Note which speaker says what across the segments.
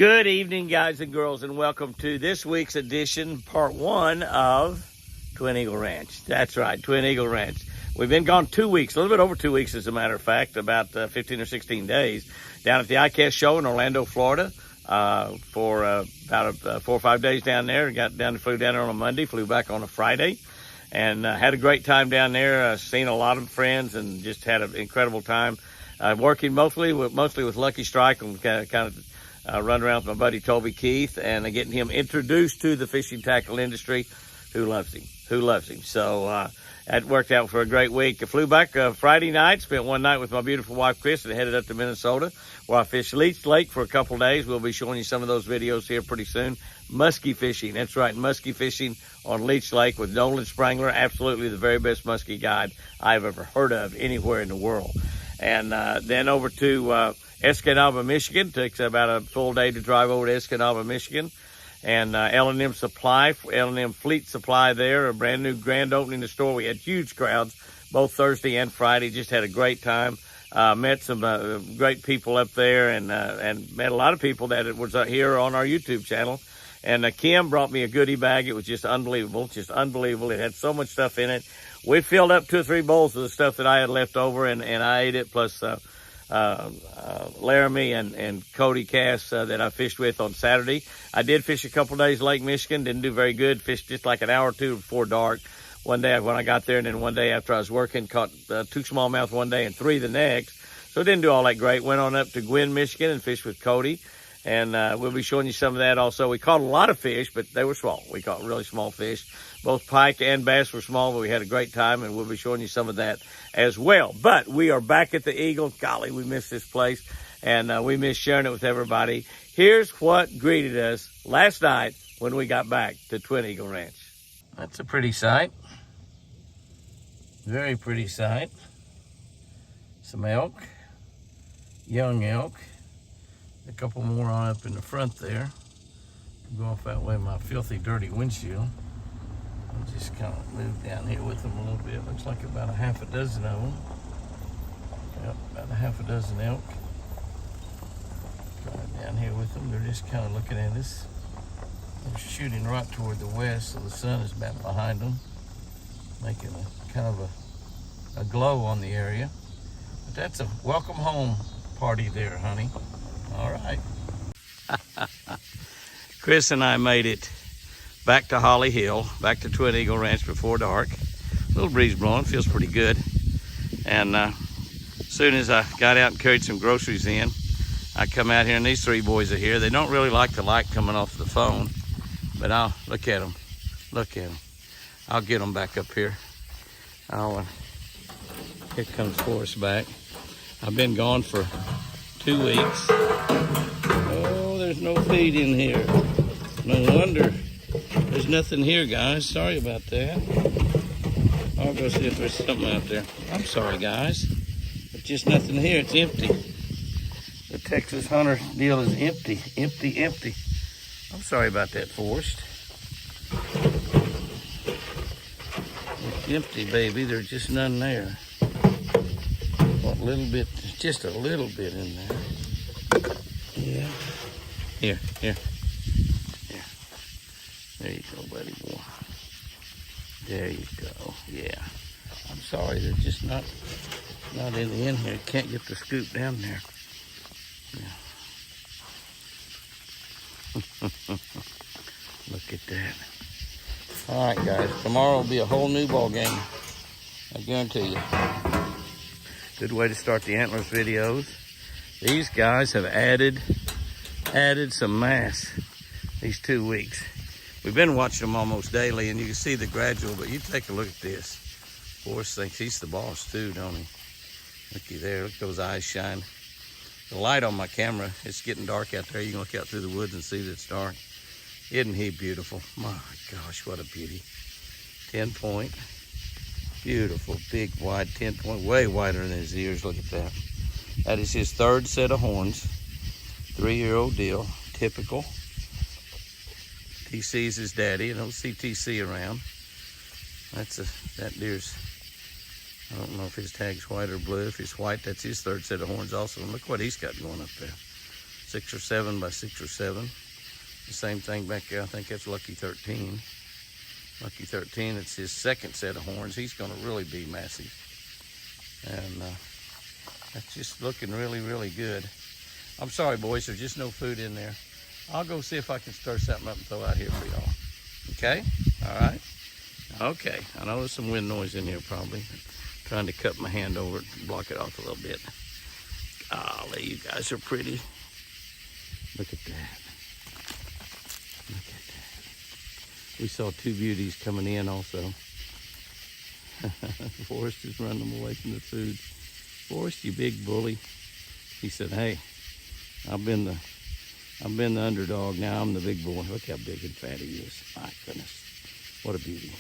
Speaker 1: Good evening, guys and girls, and welcome to this week's edition, part one of Twin Eagle Ranch. That's right, Twin Eagle Ranch. We've been gone 2 weeks, a little bit over 2 weeks, as a matter of fact, about 15 or 16 days, down at the ICAST show in Orlando, Florida, for about 4 or 5 days down there. Flew down there on a Monday, flew back on a Friday, and had a great time down there. Seen a lot of friends and just had an incredible time. Working mostly with Lucky Strike and kind of run around with my buddy Toby Keith and getting him introduced to the fishing tackle industry. Who loves him? So that worked out for a great week. I flew back Friday night, spent one night with my beautiful wife Chris, and headed up to Minnesota where I fished Leech Lake for a couple of days. We'll be showing you some of those videos here pretty soon. Muskie fishing, that's right, muskie fishing on Leech Lake with Nolan Sprangler. Absolutely the very best muskie guide I've ever heard of anywhere in the world. And then over to Escanaba, Michigan. Takes about a full day to drive over to Escanaba, Michigan. And L&M Supply, L&M Fleet Supply there, a brand new grand opening the store. We had huge crowds both Thursday and Friday. Just had a great time. Met some great people up there and met a lot of people that was here on our YouTube channel. And Kim brought me a goodie bag. It was just unbelievable, It had so much stuff in it. We filled up 2 or 3 bowls of the stuff that I had left over, and I ate it, plus Laramie and Cody Cass that I fished with on Saturday. I did fish a couple days Lake Michigan, didn't do very good. Fished just like an hour or two before dark one day when I got there, and then one day after I was working, caught 2 smallmouth one day and 3 the next. So it didn't do all that great. Went on up to Gwinn, Michigan and fished with Cody, and we'll be showing you some of that also. We caught a lot of fish, but they were small. We caught really small fish. Both pike and bass were small, but we had a great time, and we'll be showing you some of that as well. But we are back at the Eagle. Golly, we miss this place, and we miss sharing it with everybody. Here's what greeted us last night when we got back to Twin Eagle Ranch. That's a pretty sight. Very pretty sight. Some elk, young elk. A couple more on up in the front there. Go off that way, my filthy, dirty windshield. I'll just kind of move down here with them a little bit. Looks like about a half a dozen of them. Yep, about a half a dozen elk. Right down here with them. They're just kind of looking at us. They're shooting right toward the west, so the sun is about behind them, making a kind of a glow on the area. But that's a welcome home party there, honey. All right. Chris and I made it back to Holly Hill, back to Twin Eagle Ranch before dark. A little breeze blowing, feels pretty good. And as soon as I got out and carried some groceries in, I come out here and these 3 boys are here. They don't really like the light coming off the phone, but I'll look at them. I'll get them back up here. Here comes Forrest back. I've been gone for 2 weeks. Oh, there's no feed in here. No wonder. There's nothing here, guys. Sorry about that. I'll go see if there's something out there. I'm sorry, guys. There's just nothing here. It's empty. The Texas Hunter deal is empty. Empty. I'm sorry about that, Forrest. It's empty, baby. There's just none there. What little bit, just a little bit in there. Yeah. Here. There you go, buddy boy. There you go. Yeah. I'm sorry, they're just not in here. Can't get the scoop down there. Yeah. Look at that. All right, guys. Tomorrow will be a whole new ball game. I guarantee you. Good way to start the antlers videos. These guys have added some mass these 2 weeks. We've been watching them almost daily, and you can see the gradual, but you take a look at this. Forrest thinks he's the boss too, don't he? Looky there, look at those eyes shine. The light on my camera, it's getting dark out there. You can look out through the woods and see that it's dark. Isn't he beautiful? My gosh, what a beauty. 10-point. Beautiful, big, wide 10-point, way wider than his ears. Look at that. That is his 3rd set of horns. 3-year-old deal, typical. TC's his daddy. I don't see TC around. That deer's, I don't know if his tag's white or blue. If it's white, that's his 3rd set of horns also. And look what he's got going up there. 6 or 7 by 6 or 7. The same thing back there. I think that's Lucky 13. Lucky 13, it's his second set of horns. He's going to really be massive. And that's just looking really, really good. I'm sorry, boys, there's just no food in there. I'll go see if I can stir something up and throw out here for y'all. Okay? All right? Okay. I know there's some wind noise in here probably. I'm trying to cut my hand over it and block it off a little bit. Golly, you guys are pretty. Look at that. Look at that. We saw 2 beauties coming in also. Forrest is running them away from the food. Forrest, you big bully. He said, hey, I've been the underdog, now I'm the big boy. Look how big and fat he is. My goodness, what a beauty.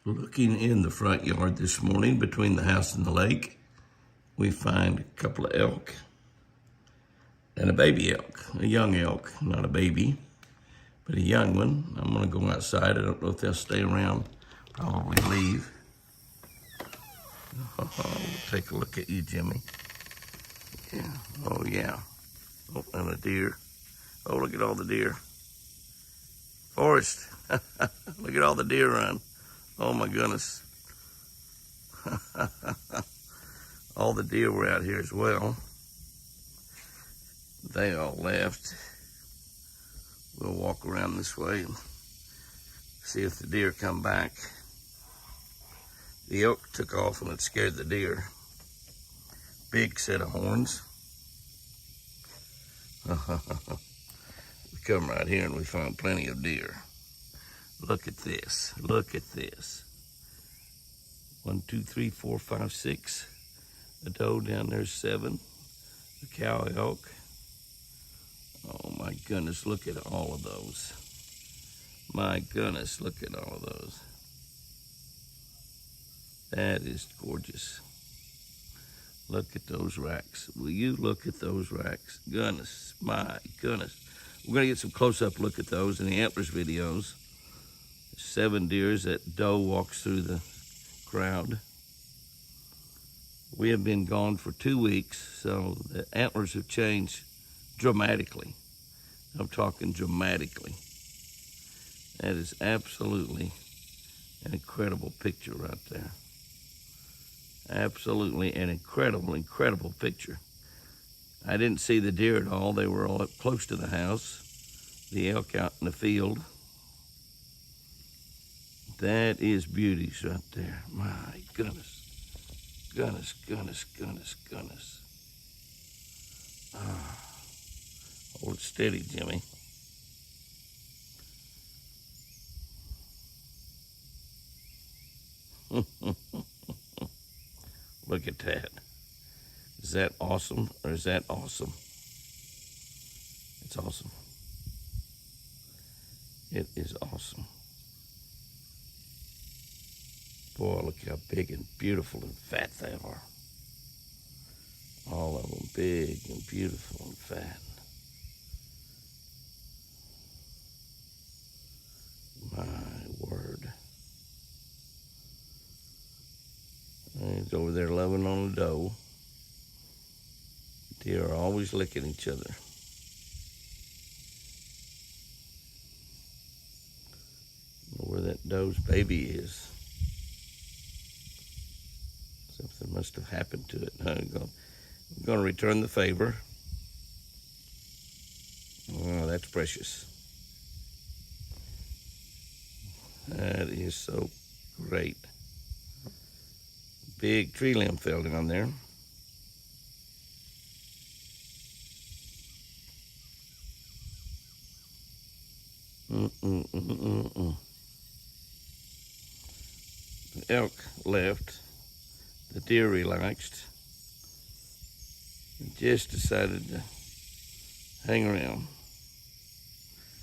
Speaker 1: Looking in the front yard this morning between the house and the lake, we find a couple of elk and a baby elk, a young elk, not a baby, but a young one. I'm gonna go outside. I don't know if they'll stay around, probably leave. Oh, we'll take a look at you, Jimmy. Yeah, oh yeah. Oh, and a deer. Oh, look at all the deer. Forrest, look at all the deer run. Oh my goodness. All the deer were out here as well. They all left. We'll walk around this way and see if the deer come back. The elk took off and it scared the deer. Big set of horns. We come right here and we found plenty of deer. Look at this. Look at this. 1, 2, 3, 4, 5, 6. The doe down there's 7. The cow elk. Oh my goodness, look at all of those. My goodness, look at all of those. That is gorgeous. Look at those racks. Will you look at those racks? Goodness, my goodness. We're gonna get some close-up look at those in the antlers videos. 7 deers that doe walks through the crowd. We have been gone for 2 weeks, so the antlers have changed dramatically. I'm talking dramatically. That is absolutely an incredible picture right there. Absolutely an incredible, incredible picture. I didn't see the deer at all. They were all up close to the house. The elk out in the field. That is beauties right there. My goodness. Goodness, goodness, goodness, goodness. Hold it steady, Jimmy. Look at that. Is that awesome or is that awesome? It's awesome. It is awesome. Boy, look how big and beautiful and fat they are. All of them big and beautiful and fat. My word. He's over there loving on a doe. Deer are always licking each other. Where that doe's baby is. Something must have happened to it. I'm going to return the favor. Oh, that's precious. That is so great. Big tree limb fell down there. The elk left. The deer relaxed. And just decided to hang around.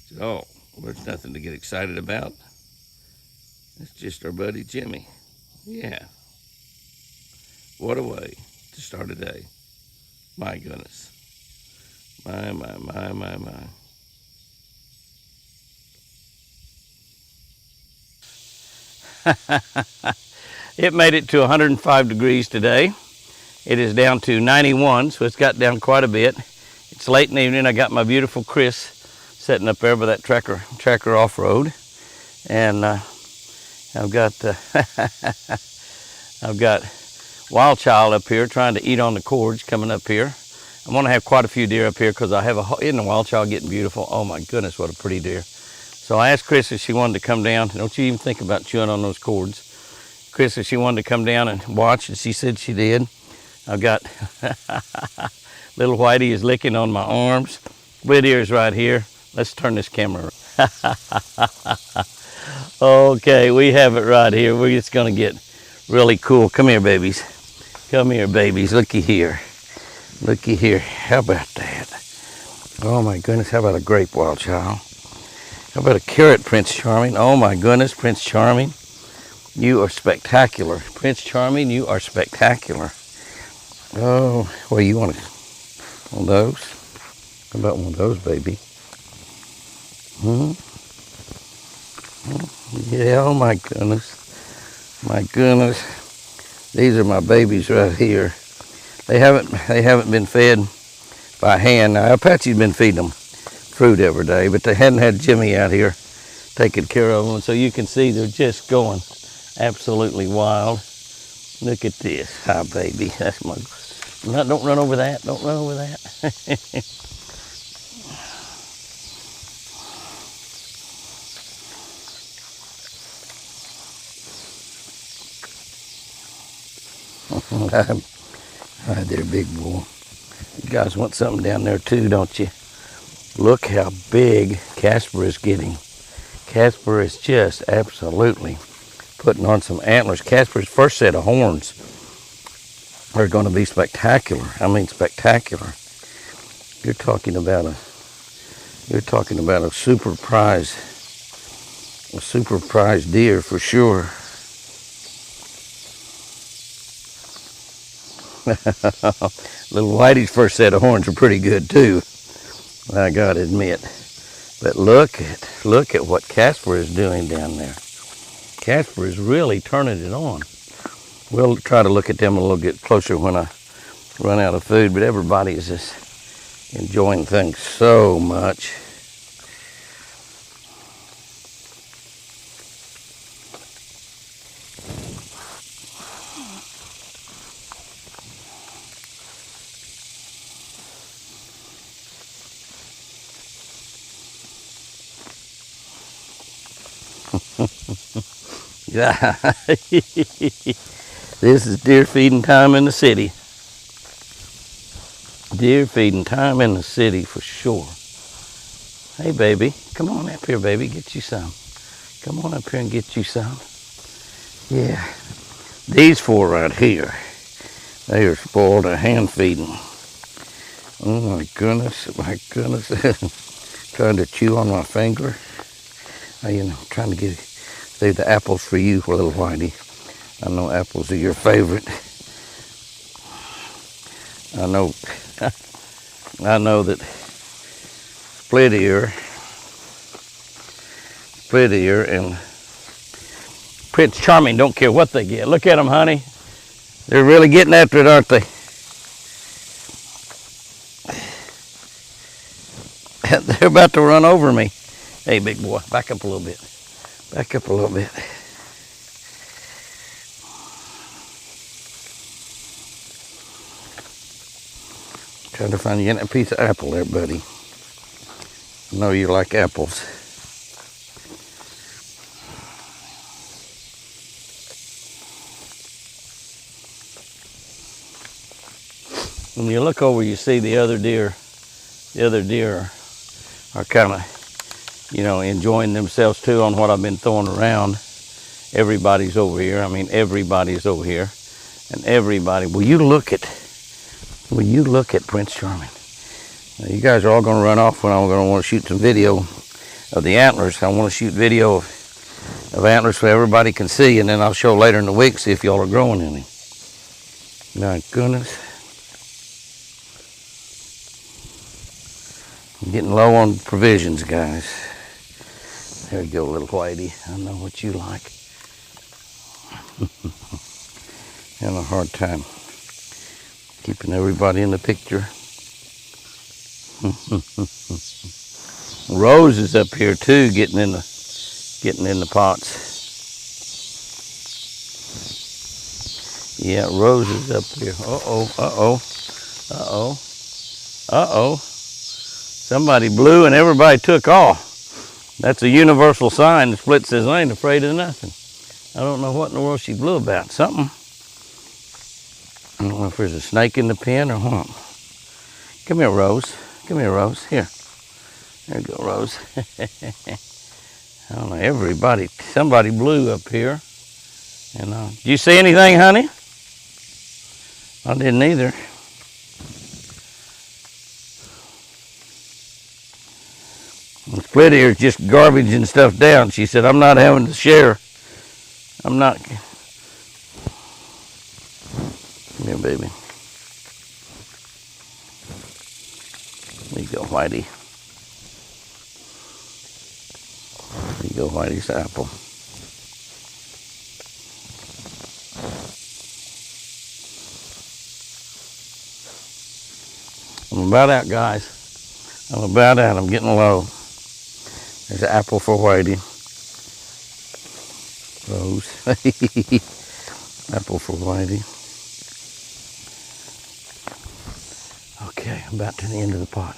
Speaker 1: Said, oh, well, there's nothing to get excited about. It's just our buddy Jimmy. Yeah. What a way to start a day. My goodness. My. It made it to 105 degrees today. It is down to 91, so it's got down quite a bit. It's late in the evening. I got my beautiful Chris sitting up there by that tracker off-road. And I've got I've got Wild Child up here trying to eat on the cords coming up here. I'm going to have quite a few deer up here because I have isn't the Wild Child getting beautiful? Oh my goodness, what a pretty deer. So I asked Chris if she wanted to come down. Don't you even think about chewing on those cords. Chris, if she wanted to come down and watch, and she said she did. I've got little Whitey is licking on my arms. Split ears right here. Let's turn this camera around. Okay, we have it right here. We're just gonna get really cool. Come here, babies. Come here, babies. Looky here. Looky here. How about that? Oh my goodness, how about a grape, Wild Child? How about a carrot, Prince Charming? Oh my goodness, Prince Charming. You are spectacular. Prince Charming, you are spectacular. Oh, well, you want one of those? How about one of those, baby? Yeah, oh my goodness. My goodness. These are my babies right here. They haven't been fed by hand. Now, Apache's been feeding them fruit every day, but they hadn't had Jimmy out here taking care of them. So you can see they're just going absolutely wild. Look at this. Hi, baby. That's my... Don't run over that. Don't run over that. Hi there, big boy. You guys want something down there too, don't you? Look how big Casper is getting. Casper is just absolutely putting on some antlers. Casper's first set of horns are going to be spectacular. I mean, spectacular. You're talking about a super prize deer for sure. Little Whitey's first set of horns are pretty good too, I gotta admit. But look at what Casper is doing down there. Casper is really turning it on. We'll try to look at them a little bit closer when I run out of food, but everybody is just enjoying things so much. Yeah. This is deer feeding time in the city. Deer feeding time in the city for sure. Hey, baby, come on up here, baby, get you some. Come on up here and get you some. Yeah, these four right here, they are spoiled of hand feeding. Oh my goodness, trying to chew on my finger. Trying to get through the apples for you, little Whitey. I know apples are your favorite. I know that split ear and Prince Charming don't care what they get. Look at them, honey. They're really getting after it, aren't they? They're about to run over me. Hey, big boy, back up a little bit. Back up a little bit. Trying to find you a piece of apple there, buddy. I know you like apples. When you look over, you see the other deer. The other deer are kind of, enjoying themselves too on what I've been throwing around. Everybody's over here. I mean, everybody's over here. And everybody, will you look at Prince Charming? Now, you guys are all going to run off when I'm going to want to shoot some video of the antlers. I want to shoot video of antlers so everybody can see, and then I'll show later in the week, see if y'all are growing any. My goodness. I'm getting low on provisions, guys. There you go, little Whitey. I know what you like. Having a hard time keeping everybody in the picture. Rose is up here too, getting in the pots. Yeah, Rose is up here. Uh-oh. Somebody blew and everybody took off. That's a universal sign. The split says, I ain't afraid of nothing. I don't know what in the world she blew about. Something. I don't know if there's a snake in the pen or what. Come here, Rose. Come here, Rose. Here. There you go, Rose. I don't know, somebody blew up here. And did you see anything, honey? I didn't either. The split ear is just garbage and stuff down. She said, I'm not having to share. I'm not. Come here, baby. There you go, Whitey. There you go, Whitey's apple. I'm about out, guys. I'm about out. I'm getting low. There's an apple for Whitey. Rose. Apple for Whitey. Okay, I'm about to the end of the pot.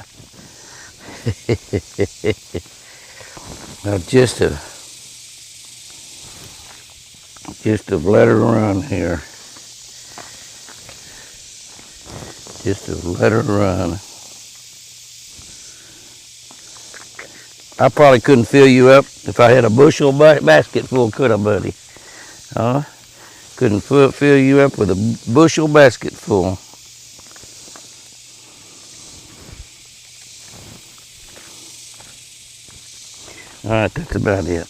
Speaker 1: Now just to let her run here. Just to let her run. I probably couldn't fill you up if I had a bushel basket full, could I, buddy? Couldn't fill you up with a bushel basket full. All right, that's about it.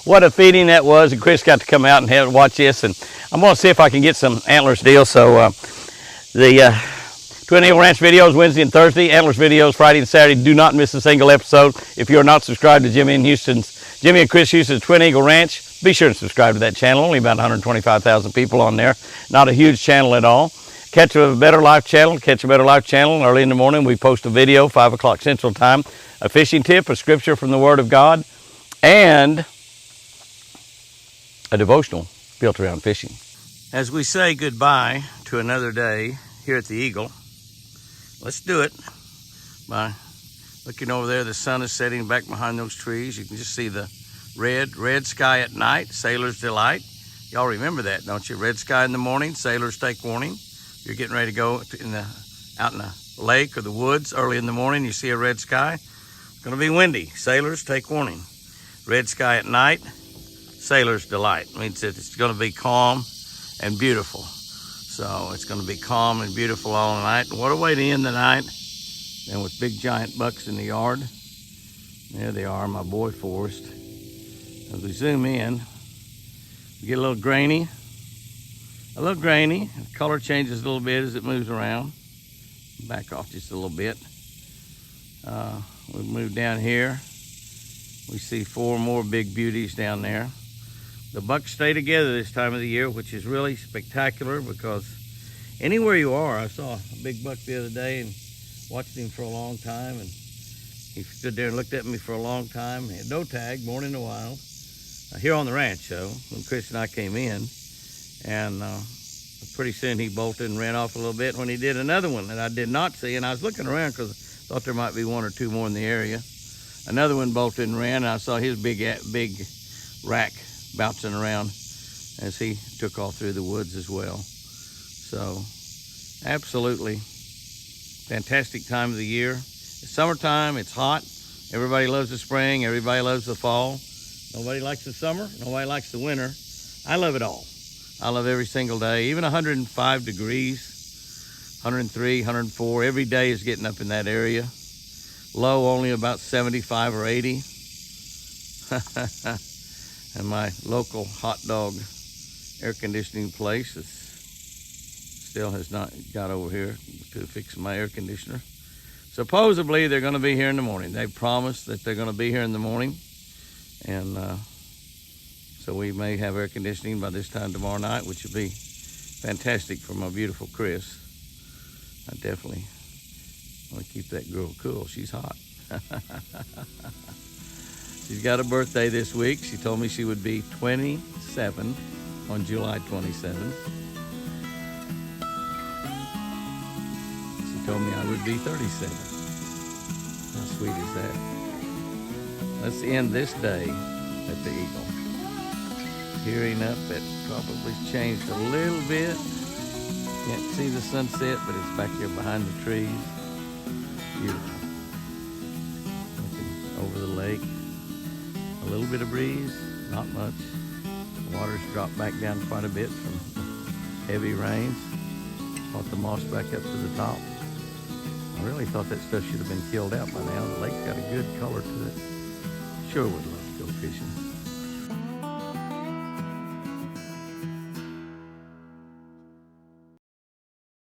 Speaker 1: What a feeding that was, and Chris got to come out and watch this, and I'm going to see if I can get some antlers deal. So the Twin Eagle Ranch videos Wednesday and Thursday, antlers videos Friday and Saturday. Do not miss a single episode. If you're not subscribed to Jimmy and Chris Houston's Twin Eagle Ranch, be sure to subscribe to that channel. Only about 125,000 people on there. Not a huge channel at all. Catch a Better Life channel. Early in the morning, we post a video, 5 o'clock Central Time, a fishing tip, a scripture from the Word of God, and a devotional built around fishing. As we say goodbye to another day here at the Eagle, let's do it by looking over there. The sun is setting back behind those trees. You can just see the red sky at night, sailor's delight. Y'all remember that, don't you? Red sky in the morning, sailors take warning. You're getting ready to go out in the lake or the woods early in the morning. You see a red sky. It's going to be windy. Sailors take warning. Red sky at night, sailor's delight. It means that it's going to be calm and beautiful. So it's going to be calm and beautiful all night. And what a way to end the night. And with big giant bucks in the yard. There they are, my boy Forrest. As we zoom in, we get a little grainy. The color changes a little bit as it moves around. Back off just a little bit. We move down here. We see 4 more big beauties down there. The bucks stay together this time of the year, which is really spectacular because anywhere you are, I saw a big buck the other day and watched him for a long time, and he stood there and looked at me for a long time. He had no tag, born in the wild. Here on the ranch, though, when Chris and I came in, and pretty soon he bolted and ran off a little bit when he did another one that I did not see, and I was looking around because I thought there might be 1 or 2 more in the area. Another one bolted and ran, and I saw his big rack bouncing around as he took off through the woods as well. So, absolutely fantastic time of the year. It's summertime, it's hot. Everybody loves the spring, everybody loves the fall. Nobody likes the summer, nobody likes the winter. I love it all. I love every single day, even 105 degrees, 103, 104. Every day is getting up in that area. Low only about 75 or 80. And my local hot dog air conditioning place still has not got over here to fix my air conditioner. Supposedly they're going to be here in the morning. They promised that they're going to be here in the morning. And so we may have air conditioning by this time tomorrow night, which would be fantastic for my beautiful Chris. I definitely want to keep that girl cool. She's hot. She's got a birthday this week. She told me she would be 27 on July 27th. She told me I would be 37. How sweet is that? Let's end this day at the Eagle. Hearing up, it probably changed a little bit. Can't see the sunset, but it's back here behind the trees. Beautiful. Looking over the lake. A little bit of breeze, not much. The water's dropped back down quite a bit from heavy rains. Brought the moss back up to the top. I really thought that stuff should have been killed out by now. The lake's got a good color to it. Sure would love to go fishing.